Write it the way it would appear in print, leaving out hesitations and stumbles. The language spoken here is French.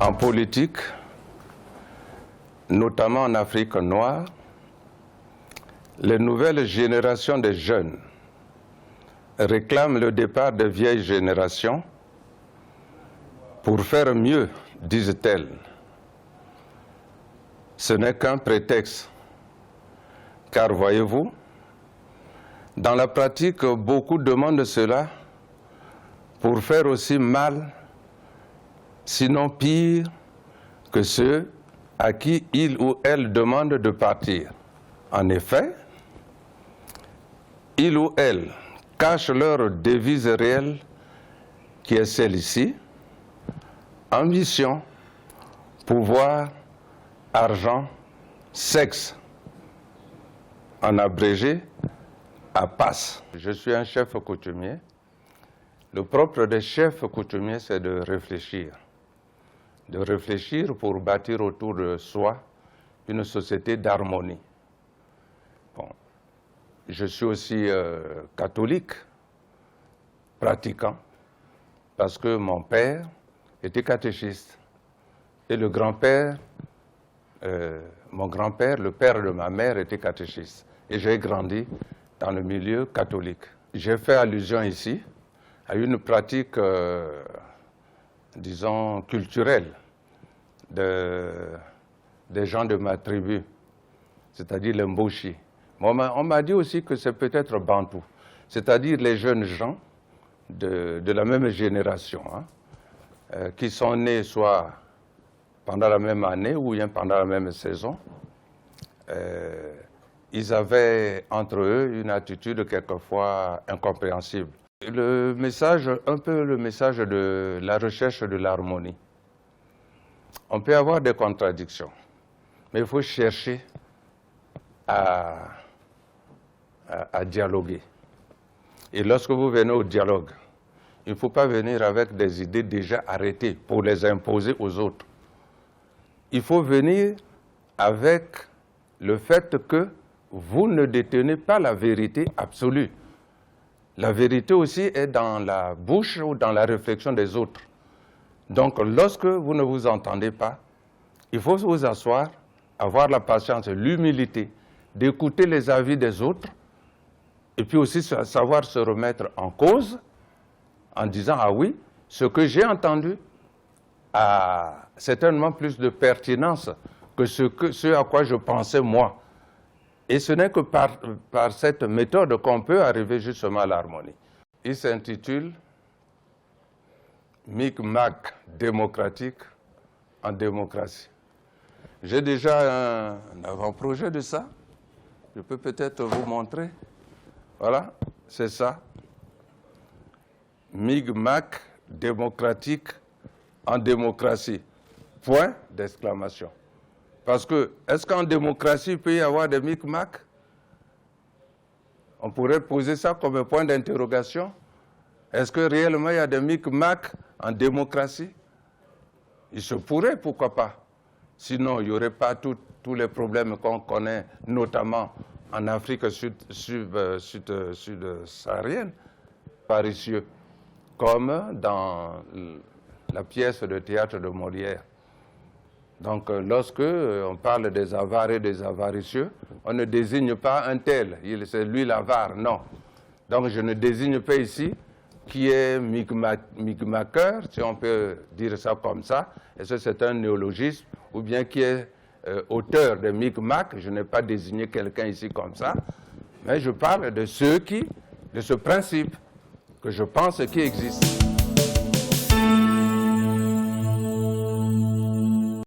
En politique, notamment en Afrique noire, les nouvelles générations de jeunes réclament le départ des vieilles générations pour faire mieux, disent-elles. Ce n'est qu'un prétexte, car voyez-vous, dans la pratique, beaucoup demandent cela pour faire aussi mal, sinon pire, que ceux à qui il ou elle demande de partir. En effet, ils ou elles cachent leur devise réelle, qui est celle-ci: ambition, pouvoir, argent, sexe. En abrégé, APAS. Je suis un chef coutumier. Le propre des chefs coutumiers, c'est de réfléchir. De réfléchir pour bâtir autour de soi une société d'harmonie. Bon. Je suis aussi catholique, pratiquant, parce que mon père était catéchiste. Et le grand-père, mon grand-père, le père de ma mère, était catéchiste. Et j'ai grandi dans le milieu catholique. J'ai fait allusion ici à une pratique, disons, culturelle des gens de ma tribu, c'est-à-dire les Mboshi. On m'a dit aussi que c'est peut-être Bantou, c'est-à-dire les jeunes gens de la même génération, hein, qui sont nés soit pendant la même année ou bien pendant la même saison. Ils avaient entre eux une attitude quelquefois incompréhensible. Le message, un peu le message de la recherche de l'harmonie. On peut avoir des contradictions, mais il faut chercher à dialoguer. Et lorsque vous venez au dialogue, il ne faut pas venir avec des idées déjà arrêtées pour les imposer aux autres. Il faut venir avec le fait que vous ne détenez pas la vérité absolue. La vérité aussi est dans la bouche ou dans la réflexion des autres. Donc, lorsque vous ne vous entendez pas, il faut vous asseoir, avoir la patience et l'humilité d'écouter les avis des autres, et puis aussi savoir se remettre en cause en disant « Ah oui, ce que j'ai entendu a certainement plus de pertinence que ce à quoi je pensais moi ». Et ce n'est que par cette méthode qu'on peut arriver justement à l'harmonie. Il s'intitule « Micmac démocratique en démocratie ». J'ai déjà un avant-projet de ça. Je peux peut-être vous montrer. Voilà, c'est ça. Micmac démocratique en démocratie. Point d'exclamation. Parce que, est-ce qu'en démocratie, il peut y avoir des micmacs? On pourrait poser ça comme un point d'interrogation. Est-ce que réellement il y a des micmacs en démocratie? Il se pourrait, pourquoi pas. Sinon, il n'y aurait pas tous les problèmes qu'on connaît, notamment en Afrique sud-saharienne, paricieux, comme dans la pièce de théâtre de Molière. Donc, lorsque on parle des avares et des avaricieux, on ne désigne pas un tel, c'est lui l'avare, non. Donc, je ne désigne pas ici qui est micmaqueur, si on peut dire ça comme ça, et ça c'est un néologisme, ou bien qui est auteur de micmac, je n'ai pas désigné quelqu'un ici comme ça, mais je parle de ceux qui, de ce principe que je pense qui existe.